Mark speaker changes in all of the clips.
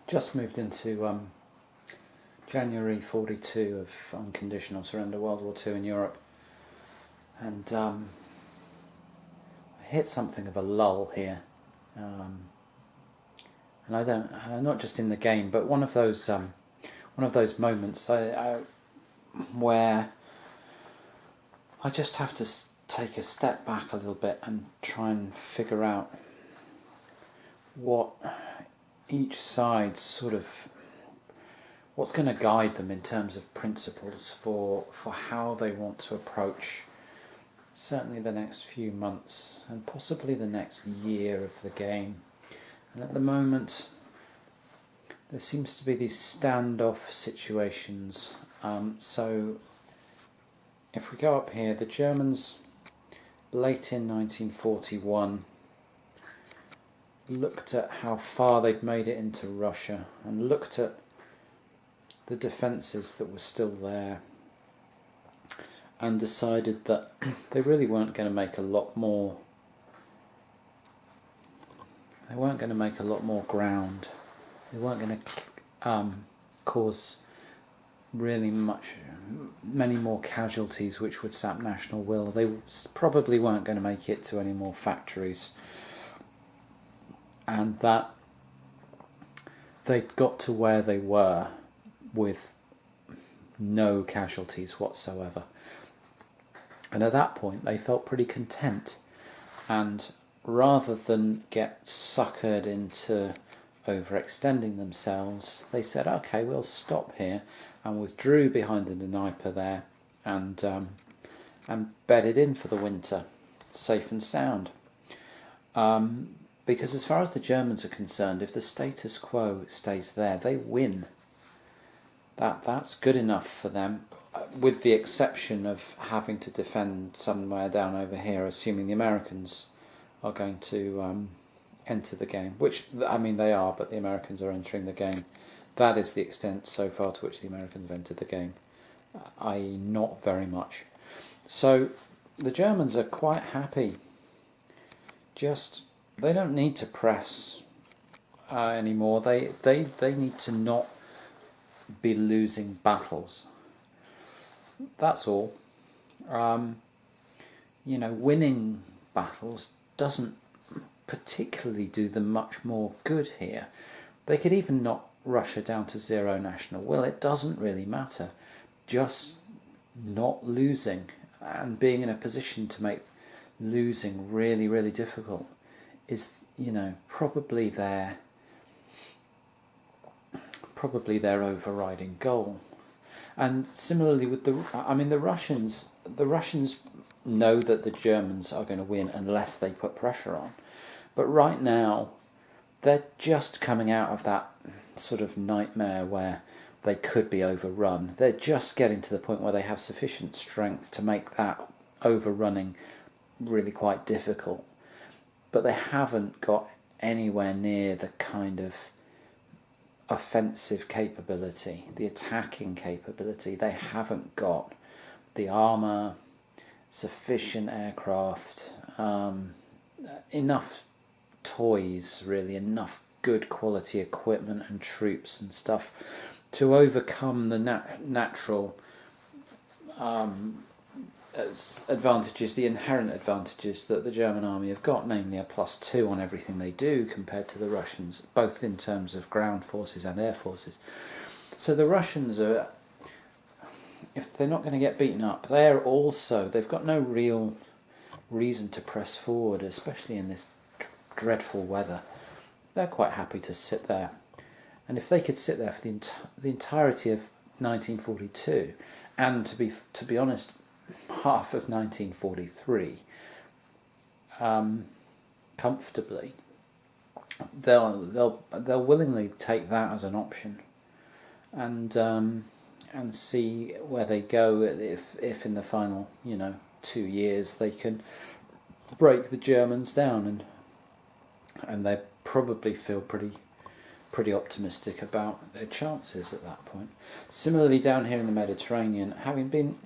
Speaker 1: just moved into January 42 of Unconditional Surrender, World War II in Europe, and I hit something of a lull here, and I don't, not just in the game, but one of those moments where I just have to take a step back a little bit and try and figure out what each side what's going to guide them in terms of principles for how they want to approach certainly the next few months and possibly the next year of the game. And at the moment there seems to be these standoff situations. So if we go up here, the Germans late in 1941 looked at how far they'd made it into Russia and looked at the defences that were still there and decided that they really weren't going to make a lot more. They weren't going to make a lot more ground. They weren't going to cause really many more casualties which would sap national will. They probably weren't going to make it to any more factories, and that they'd got to where they were with no casualties whatsoever. And at that point they felt pretty content, and rather than get suckered into overextending themselves, they said, okay, we'll stop here, and withdrew behind the Dnieper there and bedded in for the winter, safe and sound. Because as far as the Germans are concerned, if the status quo stays there, they win. That's good enough for them, with the exception of having to defend somewhere down over here, assuming the Americans are going to enter the game, which, I mean, they are, but the Americans are entering the game. That is the extent so far to which the Americans have entered the game, i.e. not very much. So the Germans are quite happy. They don't need to press anymore. They need to not be losing battles. That's all. Winning battles doesn't particularly do them much more good here. They could even knock Russia down to zero national will. It doesn't really matter. Just not losing and being in a position to make losing really, really difficult is, probably their overriding goal. And similarly with the Russians know that the Germans are going to win unless they put pressure on. But right now, they're just coming out of that sort of nightmare where they could be overrun. They're just getting to the point where they have sufficient strength to make that overrunning really quite difficult. But they haven't got anywhere near the kind of offensive capability, the attacking capability. They haven't got the armour, sufficient aircraft, enough toys, really, enough good quality equipment and troops and stuff to overcome the natural advantages, the inherent advantages that the German army have got, namely a +2 on everything they do compared to the Russians, both in terms of ground forces and air forces. So the Russians are, if they're not going to get beaten up, they've got no real reason to press forward, especially in this dreadful weather. They're quite happy to sit there. And if they could sit there for the entirety of 1942, and to be honest, half of 1943, comfortably, they'll willingly take that as an option, and see where they go if in the final 2 years they can break the Germans down, and they probably feel pretty optimistic about their chances at that point. Similarly, down here in the Mediterranean, having been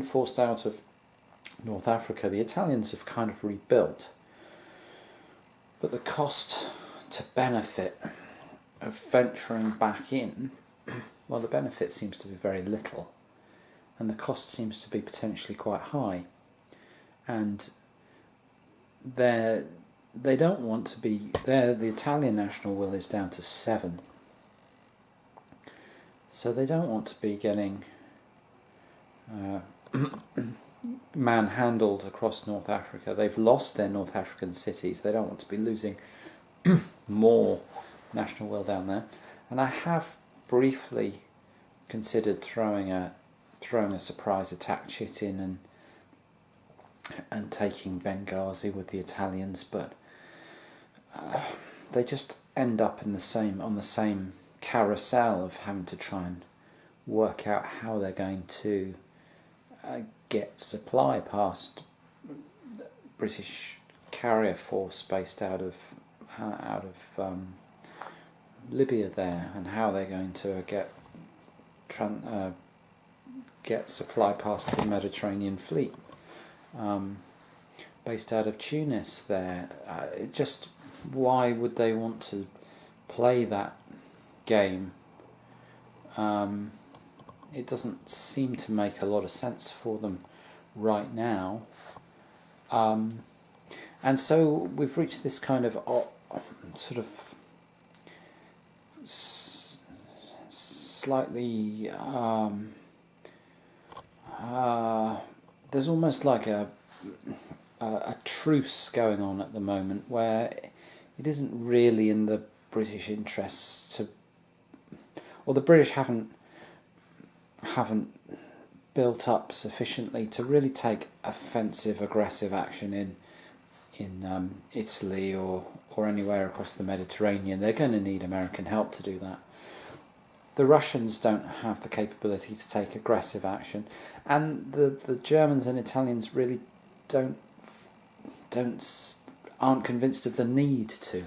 Speaker 1: forced out of North Africa, the Italians have kind of rebuilt, but the cost to benefit venturing back in, well, the benefit seems to be very little, and the cost seems to be potentially quite high. And they don't want to be there. The Italian national will is down to 7, so they don't want to be getting manhandled across North Africa. They've lost their North African cities. They don't want to be losing more national will down there. And I have briefly considered throwing a surprise attack chit in and taking Benghazi with the Italians, but they just end up on the same carousel of having to try and work out how they're going to get supply past British carrier force based out of Libya there, and how they're going to get supply past the Mediterranean fleet based out of Tunis there. Just why would they want to play that game? It doesn't seem to make a lot of sense for them right now. And so we've reached this kind of sort of slightly there's almost like a truce going on at the moment, where it isn't really in the British interests to, or the British haven't built up sufficiently to really take offensive, aggressive action in Italy or anywhere across the Mediterranean. They're going to need American help to do that. The Russians don't have the capability to take aggressive action, and the Germans and Italians really aren't convinced of the need to,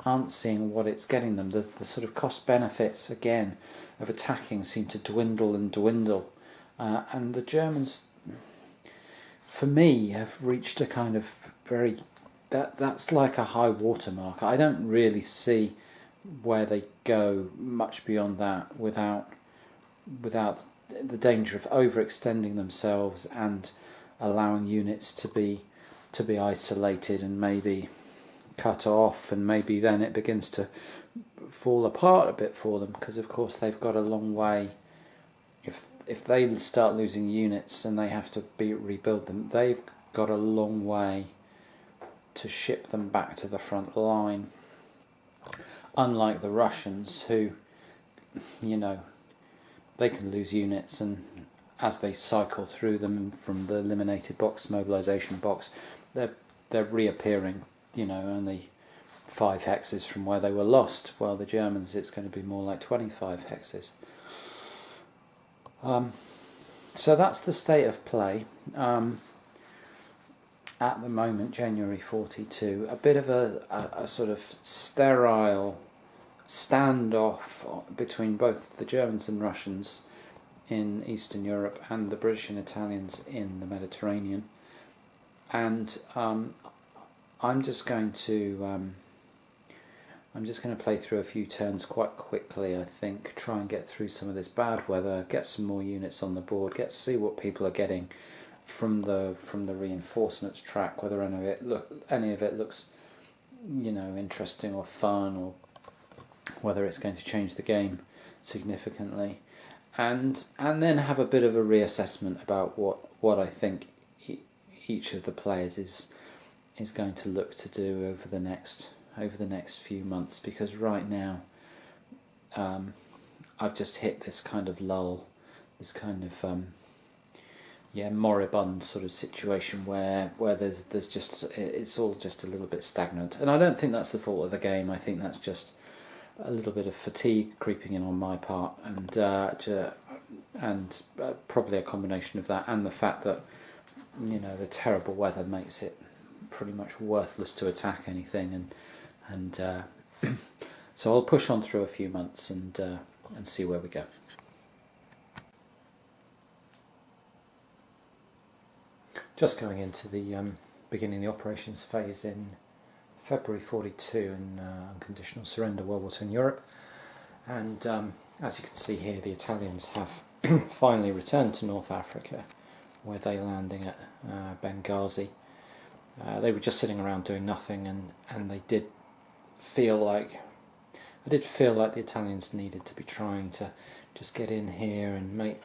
Speaker 1: aren't seeing what it's getting them. The sort of cost benefits again of attacking seem to dwindle and dwindle, and the Germans, for me, have reached a kind of that's like a high watermark. I don't really see where they go much beyond that without the danger of overextending themselves and allowing units to be isolated and maybe cut off, and maybe then it begins to fall apart a bit for them, because of course they've got a long way. If they start losing units and they have to rebuild them, they've got a long way to ship them back to the front line. Unlike the Russians, who, they can lose units, and as they cycle through them from the eliminated box, mobilisation box, they're reappearing, only 5 hexes from where they were lost. While the Germans, it's going to be more like 25 hexes. So that's the state of play. At the moment, January 42, a bit of a sort of sterile standoff between both the Germans and Russians in Eastern Europe and the British and Italians in the Mediterranean. And I'm just going to play through a few turns quite quickly. I think try and get through some of this bad weather, get some more units on the board, see what people are getting from the reinforcements track, whether any of it looks interesting or fun, or whether it's going to change the game significantly, and then have a bit of a reassessment about what I think each of the players is going to look to do over the next few months, because right now I've just hit this kind of lull, this kind of moribund sort of situation where there's just, it's all just a little bit stagnant. And I don't think that's the fault of the game. I think that's just a little bit of fatigue creeping in on my part, and probably a combination of that and the fact that the terrible weather makes it pretty much worthless to attack anything, and so I'll push on through a few months and see where we go. Just going into the beginning the operations phase in February 42 in Unconditional Surrender, World War II in Europe. And as you can see here, the Italians have finally returned to North Africa, where they're landing at Benghazi. They were just sitting around doing nothing, and I did feel like the Italians needed to be trying to just get in here and make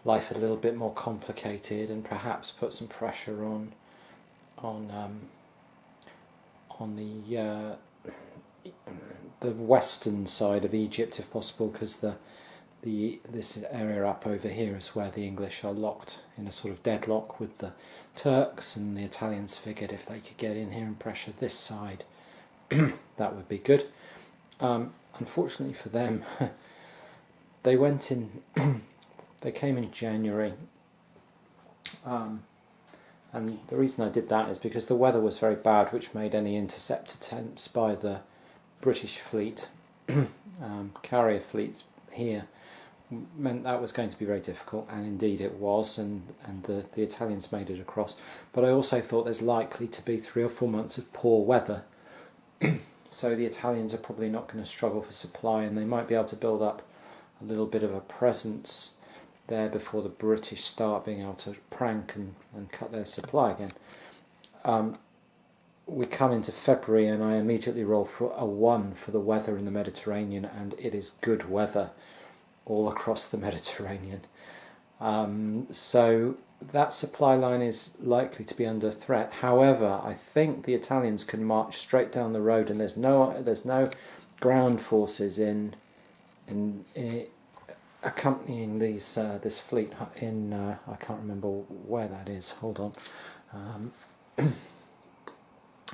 Speaker 1: life a little bit more complicated, and perhaps put some pressure on the western side of Egypt, if possible, because this area up over here is where the English are locked in a sort of deadlock with the Turks, and the Italians figured if they could get in here and pressure this side, that would be good. Unfortunately for them, they went in. They came in January, and the reason I did that is because the weather was very bad, which made any intercept attempts by the British fleet, carrier fleets here, meant that was going to be very difficult, and indeed it was, and the Italians made it across. But I also thought there's likely to be 3 or 4 months of poor weather, so the Italians are probably not going to struggle for supply, and they might be able to build up a little bit of a presence there before the British start being able to prank and cut their supply again. We come into February and I immediately roll for a 1 for the weather in the Mediterranean, and it is good weather all across the Mediterranean. So that supply line is likely to be under threat. However, I think the Italians can march straight down the road, and there's no ground forces in accompanying this fleet in I can't remember where that is. Hold on.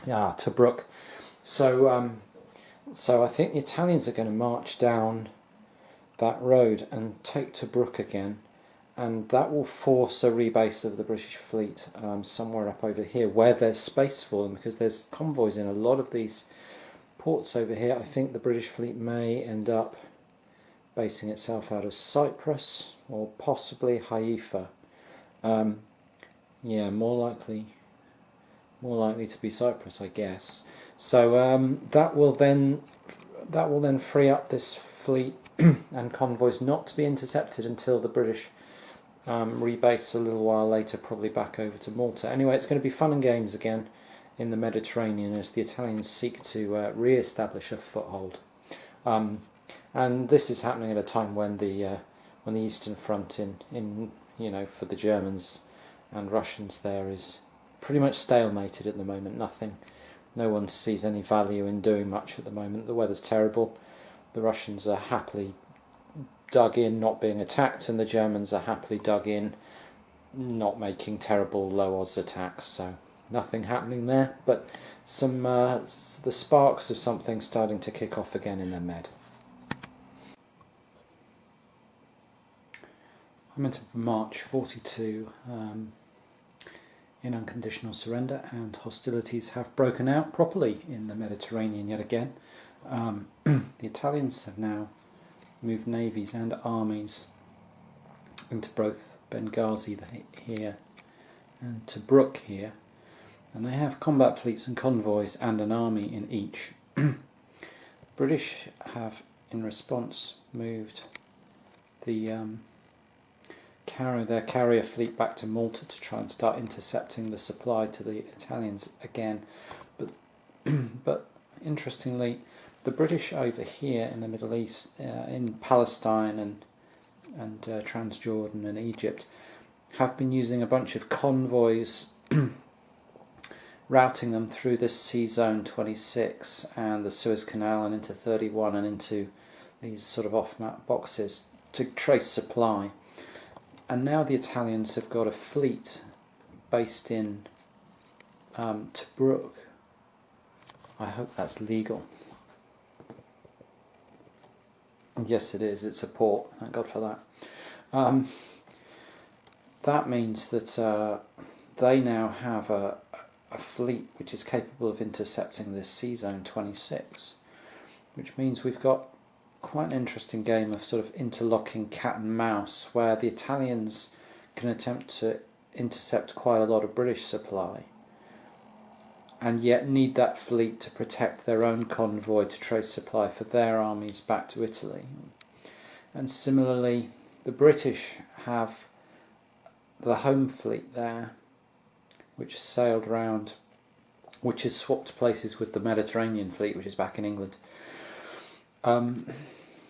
Speaker 1: Yeah, Tobruk. So I think the Italians are going to march down that road and take Tobruk again, and that will force a rebase of the British fleet somewhere up over here where there's space for them, because there's convoys in a lot of these ports over here. I think the British fleet may end up basing itself out of Cyprus or possibly Haifa. Yeah, more likely to be Cyprus, I guess. So that will then free up this fleet and convoys not to be intercepted until the British rebase a little while later, probably back over to Malta. Anyway, it's going to be fun and games again in the Mediterranean as the Italians seek to re-establish a foothold. And this is happening at a time when the Eastern Front in for the Germans and Russians there is pretty much stalemated at the moment. No one sees any value in doing much at the moment. The weather's terrible. The Russians are happily dug in, not being attacked, and the Germans are happily dug in, not making terrible low odds attacks. So nothing happening there, but the sparks of something starting to kick off again in the Med. I'm into March 42 in Unconditional Surrender, and hostilities have broken out properly in the Mediterranean yet again. The Italians have now moved navies and armies into both Benghazi here and Tobruk here, and they have combat fleets and convoys and an army in each. British have in response moved their carrier fleet back to Malta to try and start intercepting the supply to the Italians again, but interestingly, the British over here in the Middle East, in Palestine and Transjordan and Egypt, have been using a bunch of convoys, routing them through this Sea Zone 26 and the Suez Canal and into 31 and into these sort of off-map boxes to trace supply. And now the Italians have got a fleet based in Tobruk. I hope that's legal. Yes, it is. It's a port. Thank God for that. That means that they now have a fleet which is capable of intercepting this Sea Zone 26, which means we've got quite an interesting game of sort of interlocking cat and mouse, where the Italians can attempt to intercept quite a lot of British supply, and yet need that fleet to protect their own convoy to trace supply for their armies back to Italy. And similarly, the British have the home fleet there, which sailed round, which has swapped places with the Mediterranean fleet, which is back in England.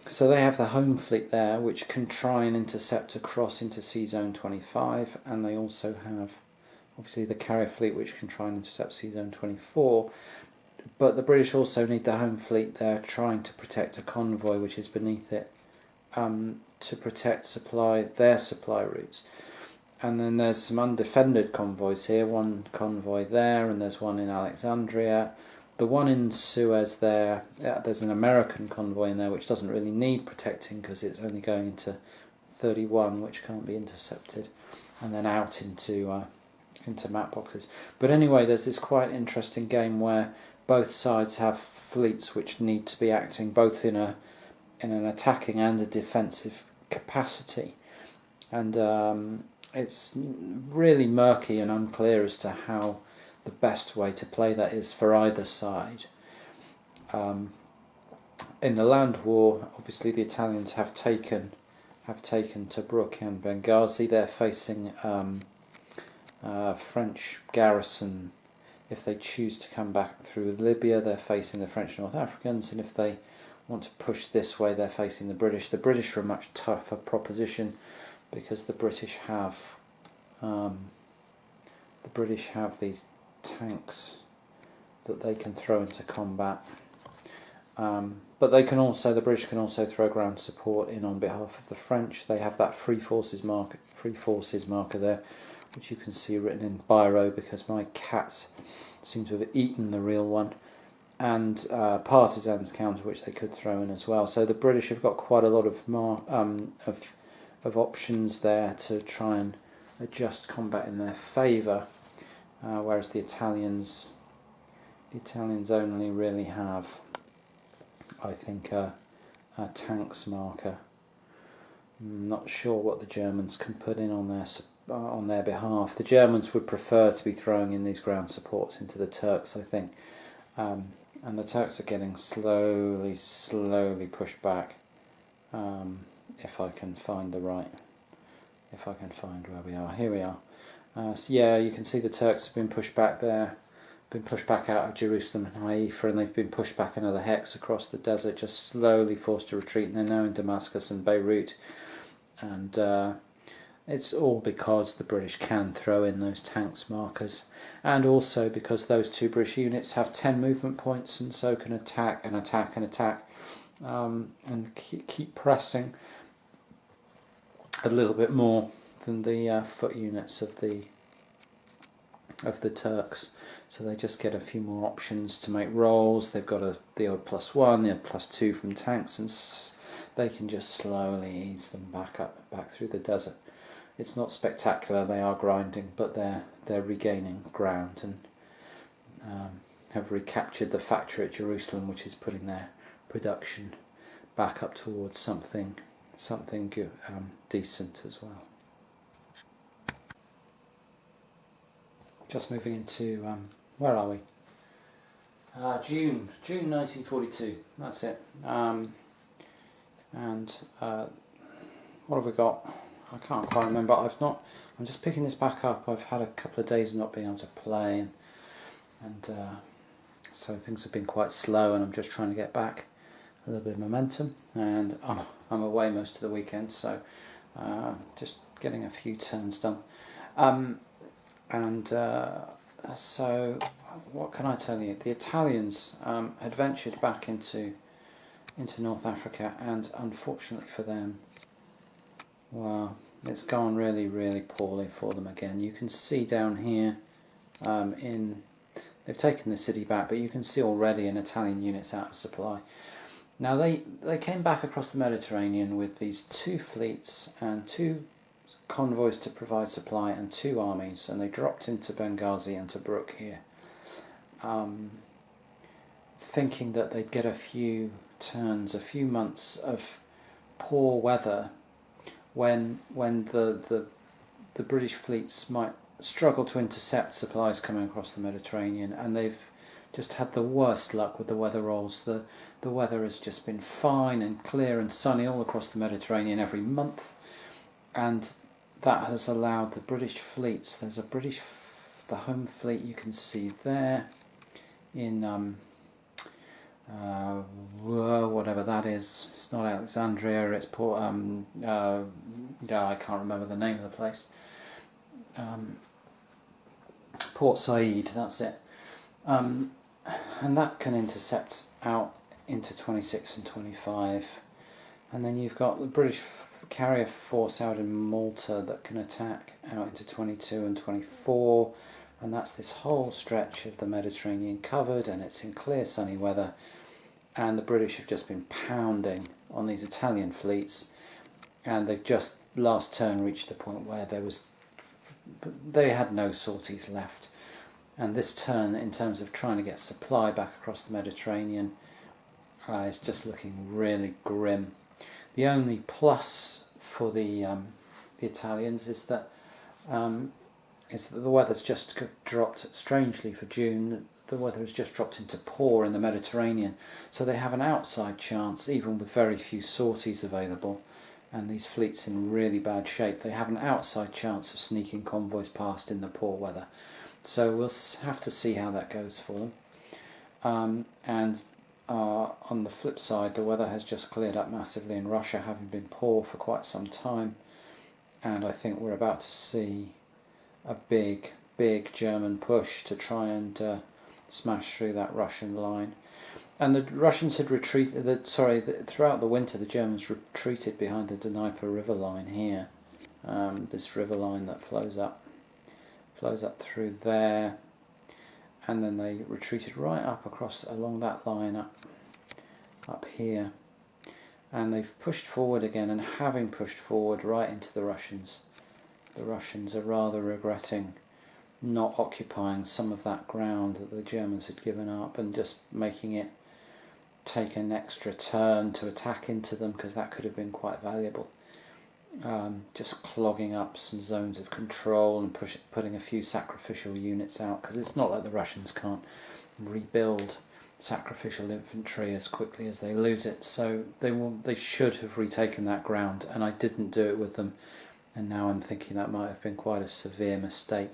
Speaker 1: So they have the home fleet there, which can try and intercept across into Sea Zone 25, and they also have, obviously, the carrier fleet, which can try and intercept Sea Zone 24. But the British also need the home fleet there, trying to protect a convoy which is beneath it, to protect their supply routes. And then there's some undefended convoys here, one convoy there, and there's one in Alexandria. The one in Suez there, there's an American convoy in there which doesn't really need protecting because it's only going into 31, which can't be intercepted, and then out into map boxes. But anyway, there's this quite interesting game where both sides have fleets which need to be acting both in an attacking and a defensive capacity, and it's really murky and unclear as to how the best way to play that is for either side. In the land war, obviously the Italians have taken Tobruk and Benghazi. They're facing French garrison. If they choose to come back through Libya, they're facing the French North Africans, and if they want to push this way, they're facing the British. The British are a much tougher proposition because the British have these tanks that they can throw into combat, but the British can also throw ground support in on behalf of the French. They have that free forces marker there, which you can see written in biro because my cats seem to have eaten the real one, and partisans counter, which they could throw in as well. So the British have got quite a lot of options there to try and adjust combat in their favour, whereas the Italians only really have, I think, a tanks marker. I'm not sure what the Germans can put in on their behalf. The Germans would prefer to be throwing in these ground supports into the Turks, I think, and the Turks are getting slowly pushed back. If I can find where we are. Here we are. So yeah, you can see the Turks have been pushed back there, been pushed back out of Jerusalem and Haifa, and they've been pushed back another hex across the desert, just slowly forced to retreat, and they're now in Damascus and Beirut. And it's all because the British can throw in those tanks markers, and also because those two British units have 10 movement points and so can attack and attack and attack, and keep pressing a little bit more than the foot units of the Turks. So they just get a few more options to make rolls. They've got the odd +1, the odd +2 from tanks, and they can just slowly ease them back through the desert. It's not spectacular. They are grinding, but they're regaining ground and have recaptured the factory at Jerusalem, which is putting their production back up towards something good, decent as well. Just moving into where are we? June 1942. That's it. And what have we got? I can't quite remember. I'm just picking this back up. I've had a couple of days not being able to play, and so things have been quite slow, and I'm just trying to get back a little bit of momentum. And I'm away most of the weekend, so just getting a few turns done. So what can I tell you? The Italians had ventured back into North Africa, and unfortunately for them, well, it's gone really, really poorly for them again. You can see down here, they've taken the city back, but you can see already an Italian unit's out of supply. Now they came back across the Mediterranean with these two fleets and two convoys to provide supply and two armies, and they dropped into Benghazi and Tobruk here, thinking that they'd get a few months of poor weather when the British fleets might struggled to intercept supplies coming across the Mediterranean, and they've just had the worst luck with the weather rolls. The weather has just been fine and clear and sunny all across the Mediterranean every month, and that has allowed the British fleets. There's the home fleet you can see there in whatever that is. It's not Alexandria. It's Port. I can't remember the name of the place. Port Said. That's it. And that can intercept out into 26 and 25, and then you've got the British carrier force out in Malta that can attack out into 22 and 24, and that's this whole stretch of the Mediterranean covered, and it's in clear sunny weather, and the British have just been pounding on these Italian fleets, and they've just last turn reached the point where they had no sorties left. And this turn, in terms of trying to get supply back across the Mediterranean, is just looking really grim. The only plus for the Italians is that the weather's just dropped. Strangely for June, the weather has just dropped into poor in the Mediterranean, so they have an outside chance, even with very few sorties available, and these fleets in really bad shape. They have an outside chance of sneaking convoys past in the poor weather. So we'll have to see how that goes for them. And on the flip side, the weather has just cleared up massively in Russia, having been poor for quite some time. And I think we're about to see a big German push to try and smash through that Russian line. And the Russians had retreated. Throughout the winter, the Germans retreated behind the Dnieper River line here. This river line that flows up through there, and then they retreated right up along that line up here, and they've pushed forward again, and having pushed forward right into the Russians are rather regretting not occupying some of that ground that the Germans had given up and just making it take an extra turn to attack into them, because that could have been quite valuable. Just clogging up some zones of control and putting a few sacrificial units out, because it's not like the Russians can't rebuild sacrificial infantry as quickly as they lose it, so they should have retaken that ground, and I didn't do it with them, and now I'm thinking that might have been quite a severe mistake.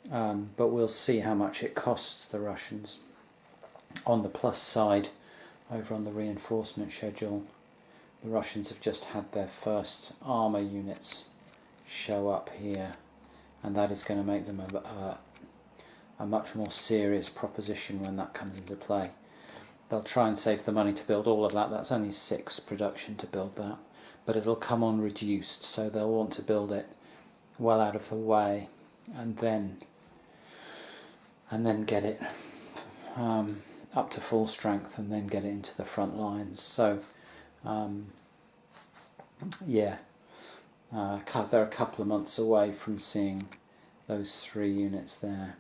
Speaker 1: But we'll see how much it costs the Russians. On the plus side, over on the reinforcement schedule, the Russians have just had their first armour units show up here, and that is going to make them a much more serious proposition when that comes into play. They'll try and save the money to build all of that. That's only 6 production to build that, but it'll come on reduced, so they'll want to build it well out of the way, and then get it up to full strength, and then get it into the front lines. So they're a couple of months away from seeing those 3 units there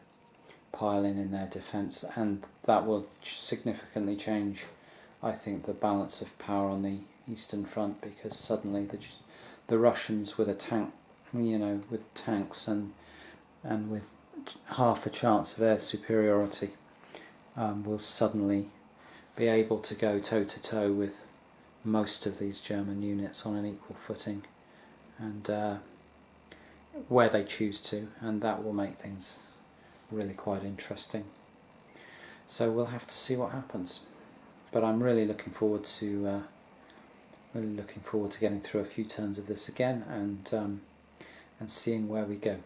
Speaker 1: pile in their defence, and that will significantly change, I think, the balance of power on the Eastern Front, because suddenly the Russians with a tank, with tanks and with half a chance of air superiority, will suddenly be able to go toe to toe with most of these German units on an equal footing, and where they choose to, and that will make things really quite interesting. So we'll have to see what happens, but I'm really looking forward to getting through a few turns of this again, and seeing where we go.